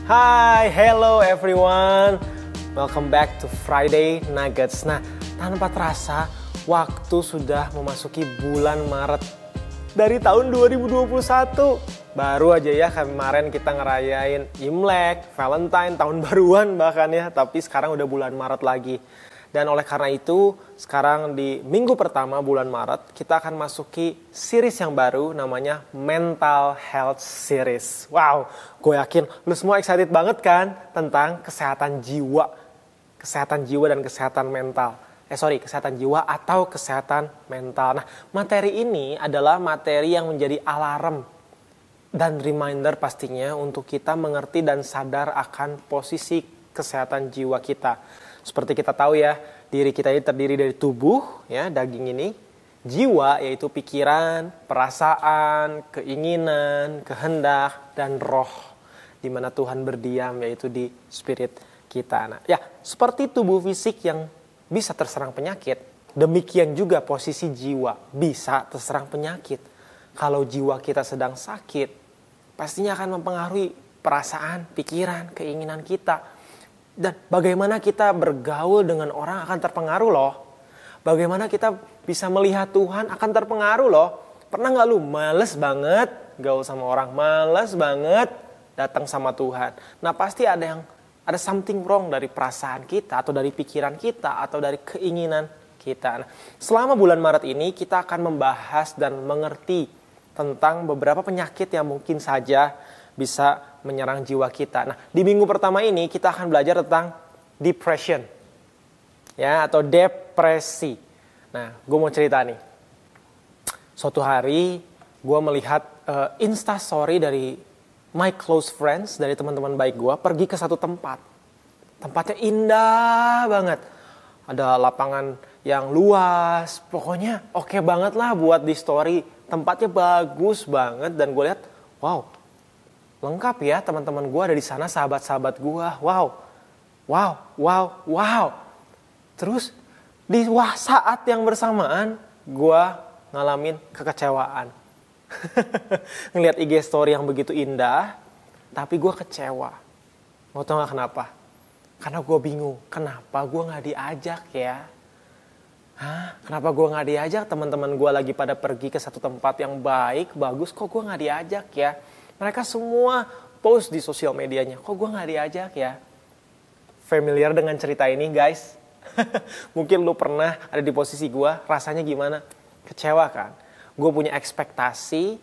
Hai, hello everyone. Welcome back to Friday Nuggets. Nah, tanpa terasa waktu sudah memasuki bulan Maret dari tahun 2021. Baru aja ya kemarin kita ngerayain Imlek, Valentine, tahun baruan bahkan ya. Tapi sekarang udah bulan Maret lagi. Dan oleh karena itu, sekarang di minggu pertama bulan Maret, kita akan masuki series yang baru namanya Mental Health Series. Wow, gue yakin lu semua excited banget kan tentang kesehatan jiwa. Kesehatan jiwa dan kesehatan mental. Kesehatan jiwa atau kesehatan mental. Nah, materi ini adalah materi yang menjadi alarm dan reminder pastinya untuk kita mengerti dan sadar akan posisi kesehatan jiwa kita. Seperti kita tahu ya, diri kita ini terdiri dari tubuh, ya, daging ini. Jiwa yaitu pikiran, perasaan, keinginan, kehendak, dan roh. Di mana Tuhan berdiam yaitu di spirit kita. Nah, ya, seperti tubuh fisik yang bisa terserang penyakit, demikian juga posisi jiwa bisa terserang penyakit. Kalau jiwa kita sedang sakit, pastinya akan mempengaruhi perasaan, pikiran, keinginan kita. Dan bagaimana kita bergaul dengan orang akan terpengaruh loh. Bagaimana kita bisa melihat Tuhan akan terpengaruh loh. Pernah gak lu males banget gaul sama orang, males banget datang sama Tuhan. Nah, pasti ada something wrong dari perasaan kita atau dari pikiran kita atau dari keinginan kita. Nah, selama bulan Maret ini kita akan membahas dan mengerti tentang beberapa penyakit yang mungkin saja bisa menyerang jiwa kita. Nah, di minggu pertama ini kita akan belajar tentang depression, ya, atau depresi. Nah, gue mau cerita nih. Suatu hari gue melihat instastory dari my close friends, dari teman-teman baik gue, pergi ke satu tempat. Tempatnya indah banget. Ada lapangan yang luas, pokoknya oke banget lah buat di story. Tempatnya bagus banget dan gue lihat, wow, lengkap ya teman-teman gue ada di sana, sahabat-sahabat gue. Wow. Terus di saat yang bersamaan gue ngalamin kekecewaan. Ngelihat IG story yang begitu indah, tapi gue kecewa. Mau tau gak kenapa? Karena gue bingung, kenapa gue gak diajak ya? Kenapa gue gak diajak? Teman-teman gue lagi pada pergi ke satu tempat yang baik, bagus, kok gue gak diajak ya? Mereka semua post di sosial medianya. Kok gue gak diajak ya? Familiar dengan cerita ini guys? Mungkin lu pernah ada di posisi gue. Rasanya gimana? Kecewa kan? Gue punya ekspektasi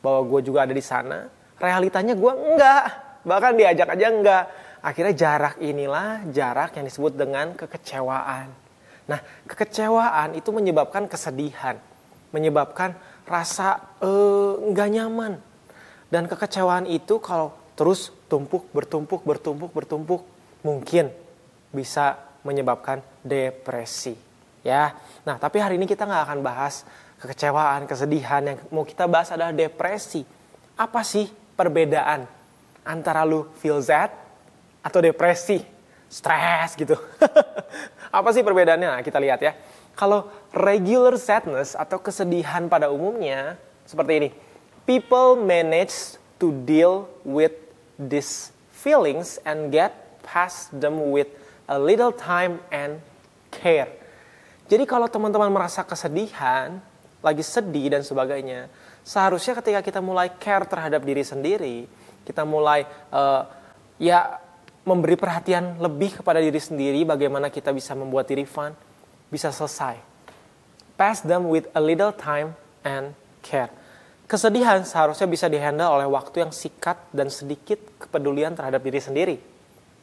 bahwa gue juga ada di sana. Realitanya gue enggak. Bahkan diajak aja enggak. Akhirnya jarak inilah jarak yang disebut dengan kekecewaan. Nah, kekecewaan itu menyebabkan kesedihan. Menyebabkan rasa enggak nyaman. Dan kekecewaan itu kalau terus bertumpuk, mungkin bisa menyebabkan depresi. Ya, nah tapi hari ini kita nggak akan bahas kekecewaan, kesedihan. Yang mau kita bahas adalah depresi. Apa sih perbedaan antara lu feel sad atau depresi, stres gitu? Apa sih perbedaannya? Nah, kita lihat ya. Kalau regular sadness atau kesedihan pada umumnya seperti ini. People manage to deal with these feelings and get past them with a little time and care. Jadi kalau teman-teman merasa kesedihan, lagi sedih dan sebagainya, seharusnya ketika kita mulai care terhadap diri sendiri, kita mulai memberi perhatian lebih kepada diri sendiri, bagaimana kita bisa membuat diri fun, bisa selesai. Pass them with a little time and care. Kesedihan seharusnya bisa dihandle oleh waktu yang singkat dan sedikit kepedulian terhadap diri sendiri.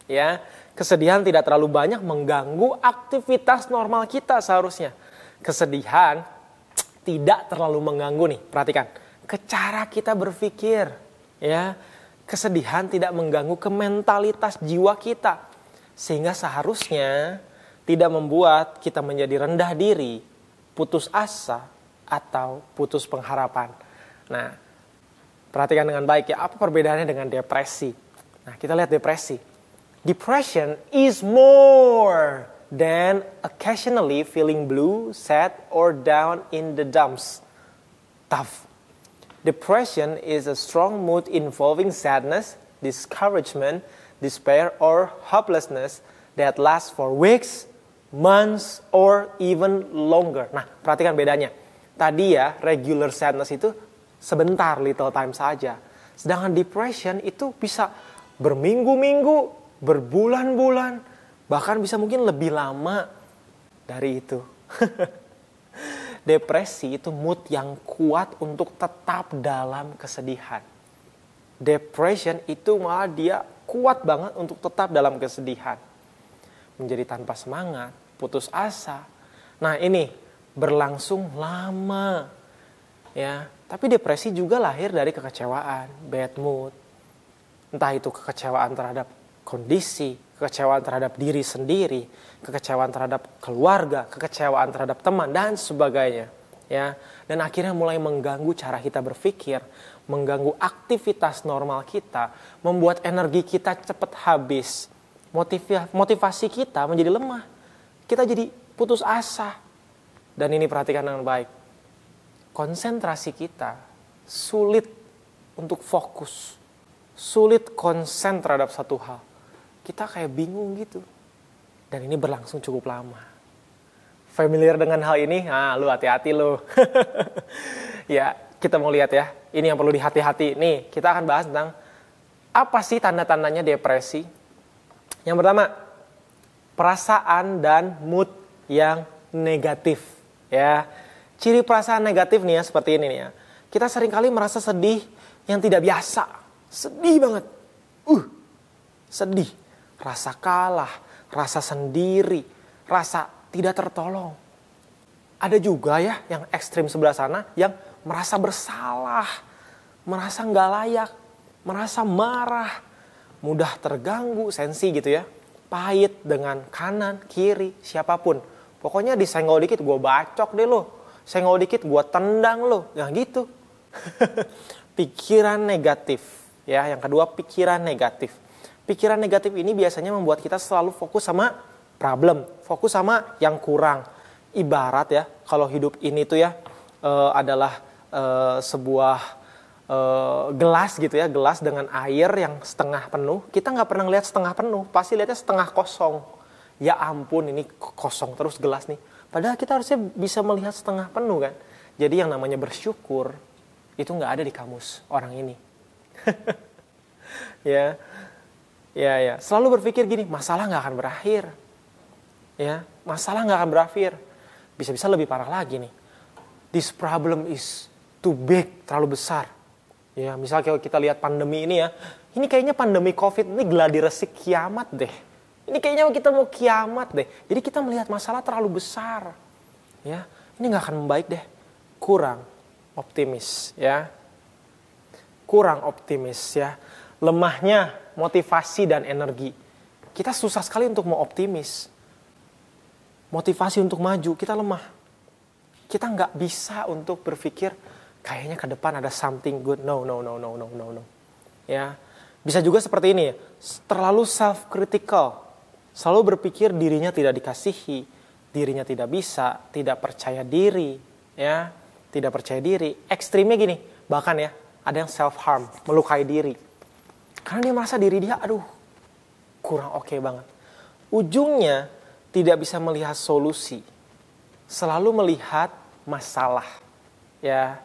Ya, kesedihan tidak terlalu banyak mengganggu aktivitas normal kita seharusnya. Kesedihan tidak terlalu mengganggu nih, perhatikan. Ke cara kita berpikir, ya. Kesedihan tidak mengganggu ke mentalitas jiwa kita. Sehingga seharusnya tidak membuat kita menjadi rendah diri, putus asa, atau putus pengharapan. Nah, perhatikan dengan baik ya, apa perbedaannya dengan depresi? Nah, kita lihat depresi. Depression is more than occasionally feeling blue, sad, or down in the dumps. Tough. Depression is a strong mood involving sadness, discouragement, despair, or hopelessness that lasts for weeks, months, or even longer. Nah, perhatikan bedanya. Tadi ya, regular sadness itu sebentar, little time saja. Sedangkan depression itu bisa berminggu-minggu, berbulan-bulan, bahkan bisa mungkin lebih lama dari itu. Depresi itu mood yang kuat untuk tetap dalam kesedihan. Depression itu malah dia kuat banget untuk tetap dalam kesedihan. Menjadi tanpa semangat, putus asa. Nah ini berlangsung lama. Ya, tapi depresi juga lahir dari kekecewaan, bad mood. Entah itu kekecewaan terhadap kondisi, kekecewaan terhadap diri sendiri, kekecewaan terhadap keluarga, kekecewaan terhadap teman, dan sebagainya. Ya, dan akhirnya mulai mengganggu cara kita berpikir, mengganggu aktivitas normal kita, membuat energi kita cepat habis, motivasi kita menjadi lemah, kita jadi putus asa. Dan ini perhatikan dengan baik, konsentrasi kita sulit untuk fokus, sulit konsen terhadap satu hal. Kita kayak bingung gitu. Dan ini berlangsung cukup lama. Familiar dengan hal ini? Nah, lu hati-hati lu. Ya, kita mau lihat ya. Ini yang perlu dihati-hati. Nih, kita akan bahas tentang apa sih tanda-tandanya depresi. Yang pertama, perasaan dan mood yang negatif. Ya, ciri perasaan negatif nih ya, seperti ini nih ya. Kita seringkali merasa sedih yang tidak biasa. Sedih banget. Sedih. Rasa kalah, rasa sendiri, rasa tidak tertolong. Ada juga ya yang ekstrim sebelah sana yang merasa bersalah, merasa nggak layak, merasa marah, mudah terganggu, sensi gitu ya. Pahit dengan kanan, kiri, siapapun. Pokoknya disenggol dikit gue bacok deh lo, senggol dikit gue tendang lo, ya gitu. Pikiran negatif, ya. Yang kedua pikiran negatif. Pikiran negatif ini biasanya membuat kita selalu fokus sama problem, fokus sama yang kurang. Ibarat ya, kalau hidup ini tuh ya adalah sebuah gelas gitu ya, gelas dengan air yang setengah penuh. Kita nggak pernah lihat setengah penuh, pasti lihatnya setengah kosong. Ya ampun, ini kosong terus gelas nih. Padahal kita harusnya bisa melihat setengah penuh kan. Jadi yang namanya bersyukur itu nggak ada di kamus orang ini. Ya. Ya, selalu berpikir gini, masalah nggak akan berakhir. Ya, masalah nggak akan berakhir. Bisa-bisa lebih parah lagi nih. This problem is too big, terlalu besar. Ya, misal kalau kita lihat pandemi ini ya, ini kayaknya pandemi COVID ini gladi resik kiamat deh. Ini kayaknya kita mau kiamat deh. Jadi kita melihat masalah terlalu besar. Ya, ini nggak akan membaik deh. Kurang optimis, ya. Kurang optimis, ya. Lemahnya motivasi dan energi. Kita susah sekali untuk mau optimis. Motivasi untuk maju, kita lemah. Kita nggak bisa untuk berpikir, kayaknya ke depan ada something good. No. Ya, bisa juga seperti ini ya. Terlalu self-critical. Selalu berpikir dirinya tidak dikasihi, dirinya tidak bisa, tidak percaya diri. Ya, tidak percaya diri. Ekstrimnya gini, bahkan ya, ada yang self-harm, melukai diri. Karena dia merasa diri dia, kurang oke banget. Ujungnya tidak bisa melihat solusi. Selalu melihat masalah. Ya,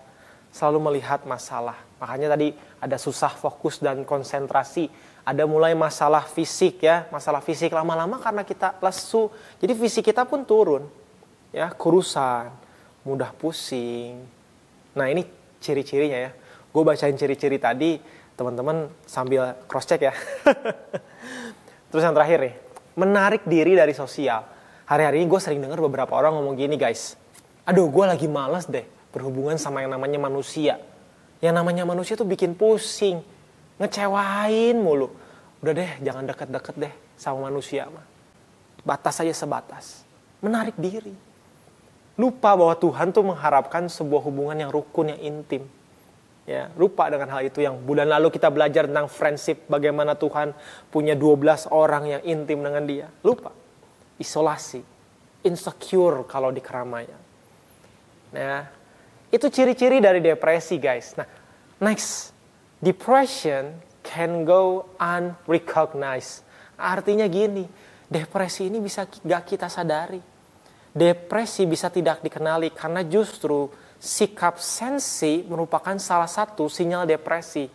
selalu melihat masalah. Makanya tadi ada susah fokus dan konsentrasi. Ada mulai masalah fisik ya. Masalah fisik lama-lama karena kita lesu. Jadi fisik kita pun turun. Ya, kurusan, mudah pusing. Nah ini ciri-cirinya ya. Gue bacain ciri-ciri tadi. Teman-teman sambil cross check ya. Terus yang terakhir nih, menarik diri dari sosial. Hari-hari ini gue sering dengar beberapa orang ngomong gini guys. Gue lagi malas deh berhubungan sama yang namanya manusia. Yang namanya manusia tuh bikin pusing, ngecewain mulu. Udah deh, jangan deket-deket deh sama manusia mah. Batas aja sebatas. Menarik diri. Lupa bahwa Tuhan tuh mengharapkan sebuah hubungan yang rukun, yang intim. Ya, lupa dengan hal itu yang bulan lalu kita belajar tentang friendship, bagaimana Tuhan punya 12 orang yang intim dengan dia. Lupa. Isolasi, insecure kalau di keramaian. Nah, itu ciri-ciri dari depresi guys. Nah, next, depression can go unrecognized. Artinya gini, depresi ini bisa gak kita sadari. Depresi bisa tidak dikenali karena justru sikap sensi merupakan salah satu sinyal depresi.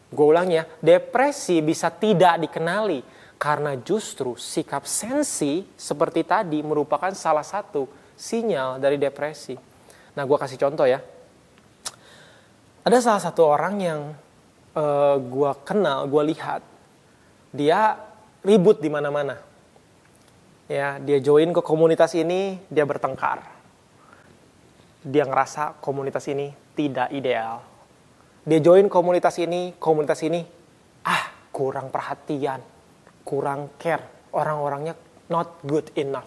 Gue ulang ya, depresi bisa tidak dikenali karena justru sikap sensi seperti tadi merupakan salah satu sinyal dari depresi. Nah, gue kasih contoh ya. Ada salah satu orang yang gue kenal, gue lihat, dia ribut di mana-mana. Ya, dia join ke komunitas ini, dia bertengkar. Dia ngerasa komunitas ini tidak ideal. Dia join komunitas ini kurang perhatian, kurang care. Orang-orangnya not good enough.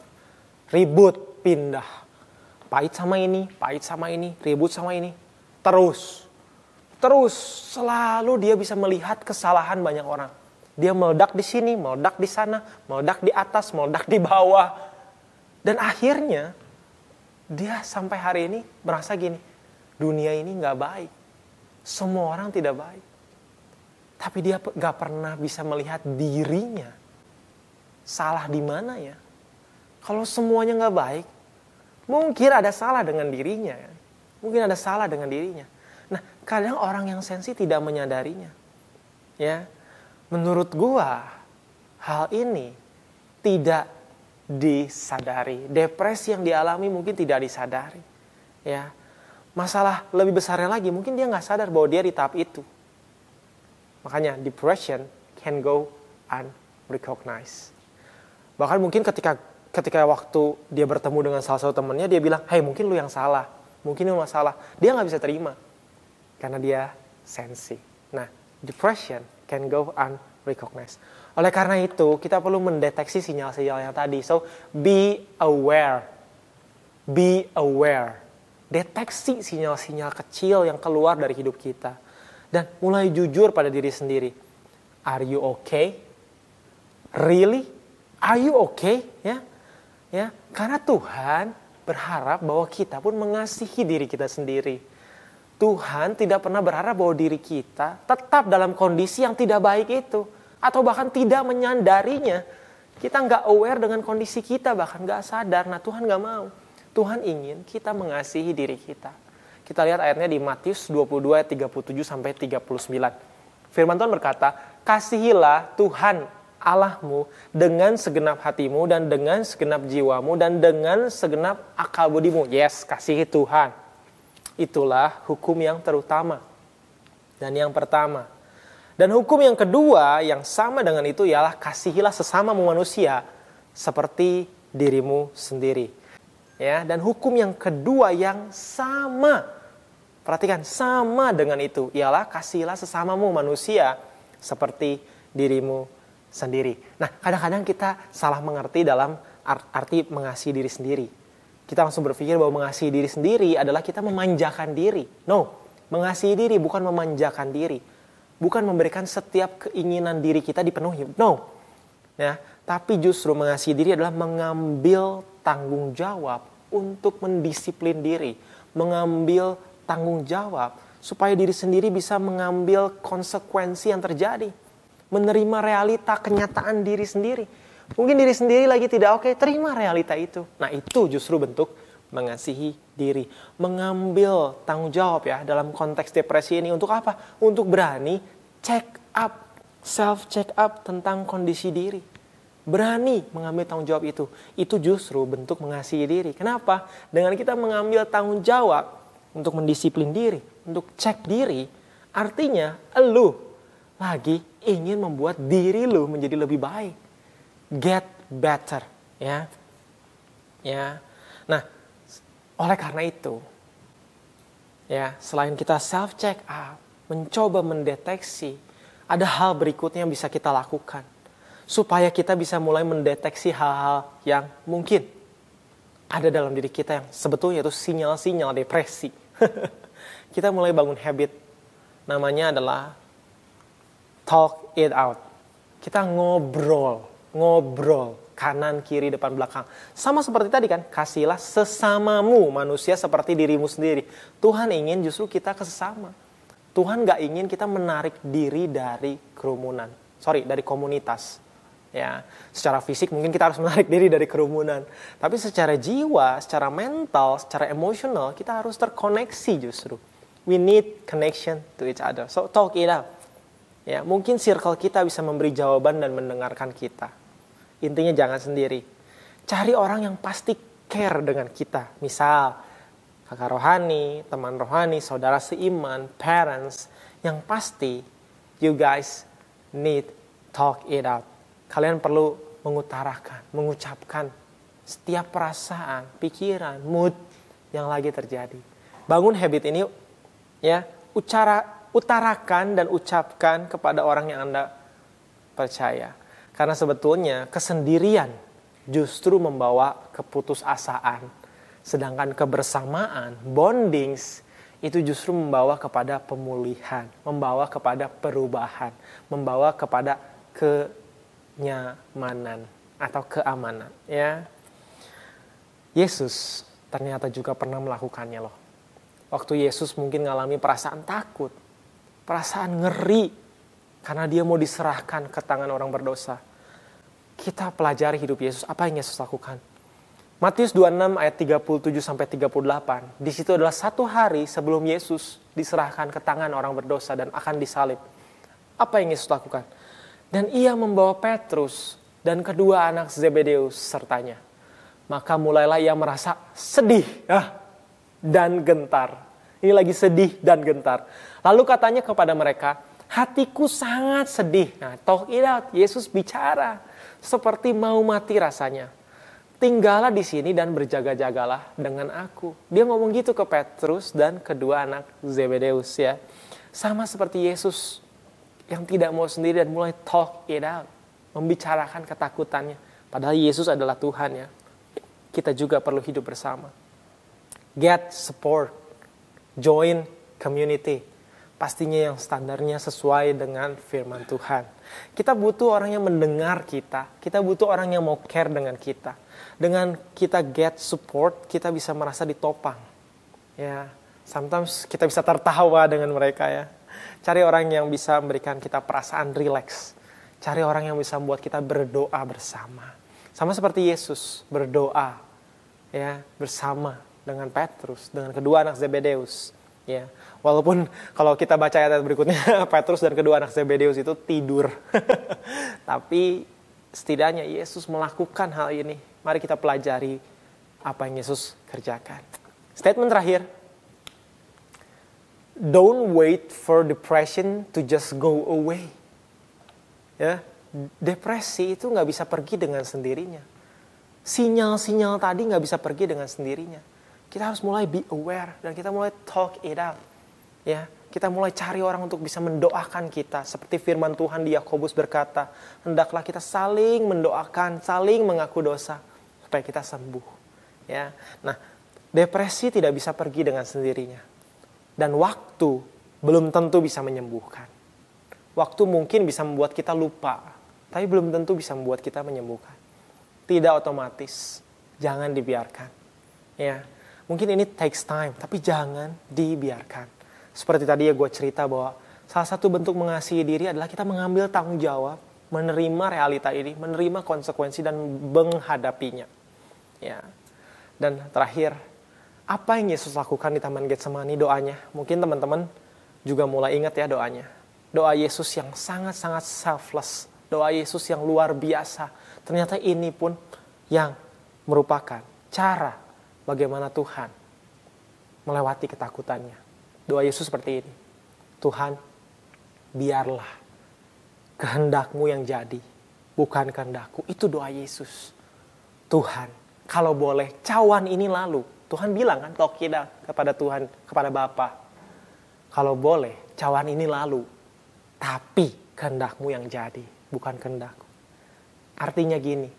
Ribut, pindah. Pahit sama ini, ribut sama ini. Terus selalu dia bisa melihat kesalahan banyak orang. Dia meledak di sini, meledak di sana, meledak di atas, meledak di bawah. Dan akhirnya dia sampai hari ini merasa gini, dunia ini gak baik. Semua orang tidak baik. Tapi dia gak pernah bisa melihat dirinya. Salah di mana ya? Kalau semuanya gak baik, mungkin ada salah dengan dirinya. Mungkin ada salah dengan dirinya. Nah, kadang orang yang sensi tidak menyadarinya. Ya. Menurut gua, hal ini tidak disadari. Depresi yang dialami mungkin tidak disadari. Ya, masalah lebih besarnya lagi, mungkin dia nggak sadar bahwa dia di tahap itu. Makanya depression can go unrecognized. Bahkan mungkin ketika waktu dia bertemu dengan salah satu temannya, dia bilang, hey, mungkin lu yang salah, mungkin lu yang salah. Dia nggak bisa terima karena dia sensi. Nah, depression can go unrecognized. Oleh karena itu, kita perlu mendeteksi sinyal-sinyal yang tadi. So, be aware. Be aware. Deteksi sinyal-sinyal kecil yang keluar dari hidup kita. Dan mulai jujur pada diri sendiri. Are you okay? Really? Are you okay? Ya, karena Tuhan berharap bahwa kita pun mengasihi diri kita sendiri. Tuhan tidak pernah berharap bahwa diri kita tetap dalam kondisi yang tidak baik itu. Atau bahkan tidak menyadarinya. Kita nggak aware dengan kondisi kita, bahkan nggak sadar. Nah, Tuhan nggak mau. Tuhan ingin kita mengasihi diri kita. Kita lihat ayatnya di Matius 22 ayat 37 sampai 39. Firman Tuhan berkata, kasihilah Tuhan Allahmu dengan segenap hatimu dan dengan segenap jiwamu dan dengan segenap akal budimu. Yes, kasihi Tuhan. Itulah hukum yang terutama dan yang pertama. Dan hukum yang kedua yang sama dengan itu ialah kasihilah sesamamu manusia seperti dirimu sendiri. Ya, dan hukum yang kedua yang sama, perhatikan, sama dengan itu ialah kasihilah sesamamu manusia seperti dirimu sendiri. Nah, kadang-kadang kita salah mengerti dalam arti mengasihi diri sendiri. Kita langsung berpikir bahwa mengasihi diri sendiri adalah kita memanjakan diri. No, mengasihi diri bukan memanjakan diri. Bukan memberikan setiap keinginan diri kita dipenuhi. No. Ya, tapi justru mengasihi diri adalah mengambil tanggung jawab untuk mendisiplin diri. Mengambil tanggung jawab supaya diri sendiri bisa mengambil konsekuensi yang terjadi. Menerima realita kenyataan diri sendiri. Mungkin diri sendiri lagi tidak oke, terima realita itu. Nah, itu justru bentuk mengasihi diri. Mengambil tanggung jawab ya dalam konteks depresi ini untuk apa? Untuk berani check up, self check up tentang kondisi diri. Berani mengambil tanggung jawab itu. Itu justru bentuk mengasihi diri. Kenapa? Dengan kita mengambil tanggung jawab untuk mendisiplin diri, untuk cek diri, artinya elu lagi ingin membuat diri lu menjadi lebih baik. Get better, ya. Nah, oleh karena itu, ya, selain kita self check up, mencoba mendeteksi, ada hal berikutnya yang bisa kita lakukan supaya kita bisa mulai mendeteksi hal-hal yang mungkin ada dalam diri kita yang sebetulnya itu sinyal-sinyal depresi. Kita mulai bangun habit, namanya adalah talk it out. Kita ngobrol kanan, kiri, depan, belakang. Sama seperti tadi kan, kasihilah sesamamu manusia seperti dirimu sendiri. Tuhan ingin justru kita kesesama. Tuhan gak ingin kita menarik diri dari kerumunan. Dari komunitas. Ya, secara fisik mungkin kita harus menarik diri dari kerumunan. Tapi secara jiwa, secara mental, secara emosional, kita harus terkoneksi justru. We need connection to each other. So talk it out. Ya, mungkin circle kita bisa memberi jawaban dan mendengarkan kita. Intinya jangan sendiri. Cari orang yang pasti care dengan kita. Misal, kakak rohani, teman rohani, saudara seiman, parents. Yang pasti, you guys need talk it out. Kalian perlu mengutarakan, mengucapkan setiap perasaan, pikiran, mood yang lagi terjadi. Bangun habit ini, ya, utarakan dan ucapkan kepada orang yang Anda percaya. Karena sebetulnya kesendirian justru membawa keputusasaan. Sedangkan kebersamaan, bondings, itu justru membawa kepada pemulihan, membawa kepada perubahan, membawa kepada kenyamanan atau keamanan, ya. Yesus ternyata juga pernah melakukannya loh. Waktu Yesus mungkin mengalami perasaan takut, perasaan ngeri karena dia mau diserahkan ke tangan orang berdosa. Kita pelajari hidup Yesus, apa yang Yesus lakukan. Matius 26 ayat 37 sampai 38. Di situ adalah satu hari sebelum Yesus diserahkan ke tangan orang berdosa dan akan disalib. Apa yang Yesus lakukan? Dan ia membawa Petrus dan kedua anak Zebedeus sertanya. Maka mulailah ia merasa sedih dan gentar. Ini lagi sedih dan gentar. Lalu katanya kepada mereka, hatiku sangat sedih. Nah, talk it out. Yesus bicara seperti mau mati rasanya. Tinggallah di sini dan berjaga-jagalah dengan aku. Dia ngomong gitu ke Petrus dan kedua anak Zebedeus, ya. Sama seperti Yesus yang tidak mau sendiri dan mulai talk it out. Membicarakan ketakutannya. Padahal Yesus adalah Tuhan, ya. Kita juga perlu hidup bersama. Get support. Join community. Pastinya yang standarnya sesuai dengan firman Tuhan. Kita butuh orang yang mendengar kita. Kita butuh orang yang mau care dengan kita. Dengan kita get support, kita bisa merasa ditopang. Ya, sometimes kita bisa tertawa dengan mereka, ya. Cari orang yang bisa memberikan kita perasaan rileks. Cari orang yang bisa membuat kita berdoa bersama. Sama seperti Yesus berdoa, ya, bersama dengan Petrus, dengan kedua anak Zebedeus. Ya, walaupun kalau kita baca ayat berikutnya, Petrus dan kedua anak Zebedeus itu tidur. Tapi setidaknya Yesus melakukan hal ini. Mari kita pelajari apa yang Yesus kerjakan. Statement terakhir. Don't wait for depression to just go away. Ya, depresi itu nggak bisa pergi dengan sendirinya. Sinyal-sinyal tadi nggak bisa pergi dengan sendirinya. Kita harus mulai be aware dan kita mulai talk it out. Ya, kita mulai cari orang untuk bisa mendoakan kita. Seperti firman Tuhan di Yakobus berkata, hendaklah kita saling mendoakan, saling mengaku dosa supaya kita sembuh. Ya, nah, depresi tidak bisa pergi dengan sendirinya. Dan waktu belum tentu bisa menyembuhkan. Waktu mungkin bisa membuat kita lupa, tapi belum tentu bisa membuat kita menyembuhkan. Tidak otomatis, jangan dibiarkan. Ya, mungkin ini takes time, tapi jangan dibiarkan. Seperti tadi ya gue cerita bahwa salah satu bentuk mengasihi diri adalah kita mengambil tanggung jawab, menerima realita ini, menerima konsekuensi dan menghadapinya. Ya. Dan terakhir, apa yang Yesus lakukan di Taman Getsemani, doanya. Mungkin teman-teman juga mulai ingat ya doanya. Doa Yesus yang sangat-sangat selfless. Doa Yesus yang luar biasa. Ternyata ini pun yang merupakan cara bagaimana Tuhan melewati ketakutannya. Doa Yesus seperti ini. Tuhan, biarlah kehendak-Mu yang jadi, bukan kehendak-Ku. Itu doa Yesus. Tuhan, kalau boleh cawan ini lalu. Tuhan bilang kan, talk it out kepada Tuhan, kepada Bapa. Kalau boleh, cawan ini lalu. Tapi kehendak-Mu yang jadi, bukan kehendak-Ku. Artinya gini,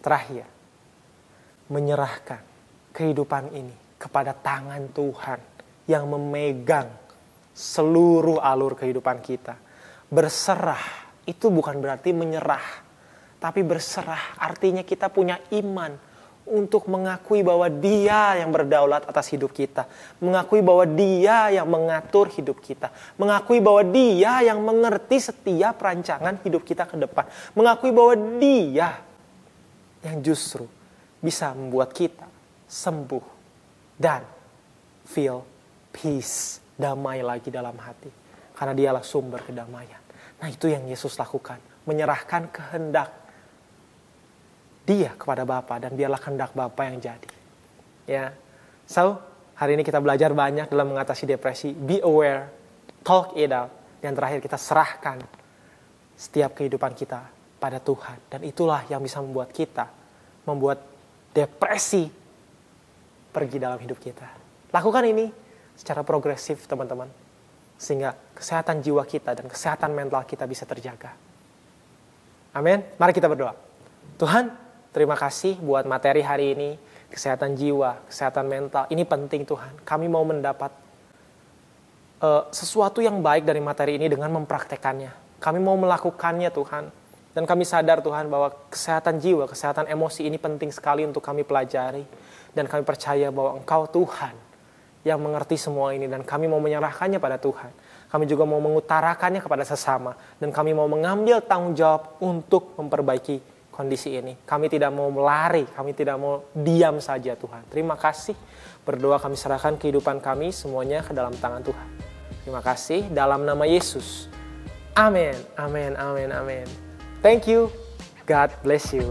terakhir, menyerahkan kehidupan ini kepada tangan Tuhan yang memegang seluruh alur kehidupan kita. Berserah, itu bukan berarti menyerah. Tapi berserah artinya kita punya iman. untuk mengakui bahwa Dia yang berdaulat atas hidup kita. Mengakui bahwa Dia yang mengatur hidup kita. Mengakui bahwa Dia yang mengerti setiap rancangan hidup kita ke depan. Mengakui bahwa Dia yang justru bisa membuat kita sembuh dan feel peace, damai lagi dalam hati. Karena Dialah sumber kedamaian. Nah, itu yang Yesus lakukan. Menyerahkan kehendak Dia kepada Bapa, dan biarlah kehendak Bapa yang jadi. Ya. So, hari ini kita belajar banyak dalam mengatasi depresi. Be aware, talk it out. Dan terakhir kita serahkan setiap kehidupan kita pada Tuhan. Dan itulah yang bisa membuat kita, membuat depresi pergi dalam hidup kita. Lakukan ini secara progresif, teman-teman. Sehingga kesehatan jiwa kita dan kesehatan mental kita bisa terjaga. Amin. Mari kita berdoa. Tuhan, terima kasih buat materi hari ini, kesehatan jiwa, kesehatan mental. Ini penting Tuhan. Kami mau mendapat sesuatu yang baik dari materi ini dengan mempraktekannya. Kami mau melakukannya Tuhan. Dan kami sadar Tuhan bahwa kesehatan jiwa, kesehatan emosi ini penting sekali untuk kami pelajari. Dan kami percaya bahwa Engkau Tuhan yang mengerti semua ini. Dan kami mau menyerahkannya pada Tuhan. Kami juga mau mengutarakannya kepada sesama. Dan kami mau mengambil tanggung jawab untuk memperbaiki kondisi ini. Kami tidak mau melari, kami tidak mau diam saja Tuhan. Terima kasih. Berdoa kami serahkan kehidupan kami semuanya ke dalam tangan Tuhan. Terima kasih dalam nama Yesus. Amin. Amin. Amin. Amin. Thank you. God bless you.